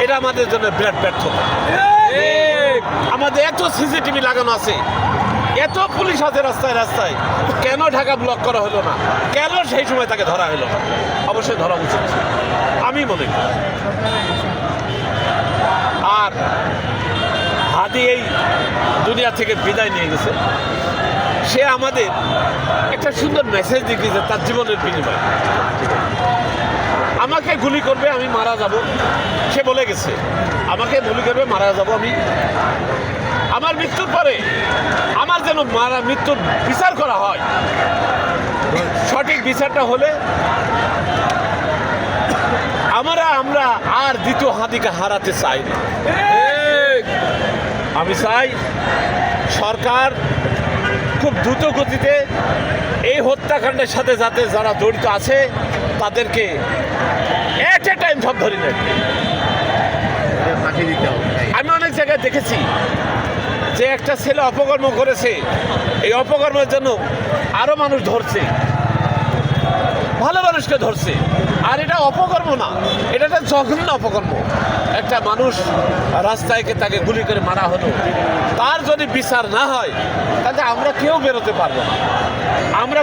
এটা আমাদের জন্য বিরাট ব্যর্থতা। আমাদের এত সিসিটিভি লাগানো আছে, এত পুলিশ আছে রাস্তায় রাস্তায়, কেন ঢাকা ব্লক করা হলো না? কেন সেই সময় তাকে ধরা হলো না? অবশ্যই ধরা উচিত আমি মনে করি। আর হাদি এই দুনিয়া থেকে বিদায় নিয়ে গেছে, সে আমাদের একটা সুন্দর মেসেজ দিয়েছে তার জীবনের বিনিময়ে। আমাকে গুলি করবে, আমি মারা যাব, সে বলে গেছে আমাকে গুলি করবে, মারা যাব আমি। আমার মৃত্যুর পরে আমার যেন মৃত্যুর বিচার করা হয়, সঠিক বিচারটা হলে আমরা আর দ্বিতীয় হাদিকে হারাতে চাই না। আমি চাই সরকার খুব দ্রুত গতিতে এই হত্যাকাণ্ডের সাথে যাতে যারা জড়িত আছে তাদেরকে এট এ টাইম সব ধরে নেয়। আমি অনেক জায়গায় দেখেছি যে একটা ছেলে অপকর্ম করেছে, এই অপকর্মের জন্য আরো মানুষ ধরছে, ভালো মানুষকে ধরছে। আর এটা অপকর্ম না, এটা একটা জঘন্য অপকর্ম। একটা মানুষ রাস্তায় তাকে গুলি করে মারা হলো, তার যদি বিচার না হয় তাহলে আমরা কেউ বেরোতে পারবো না। আমরা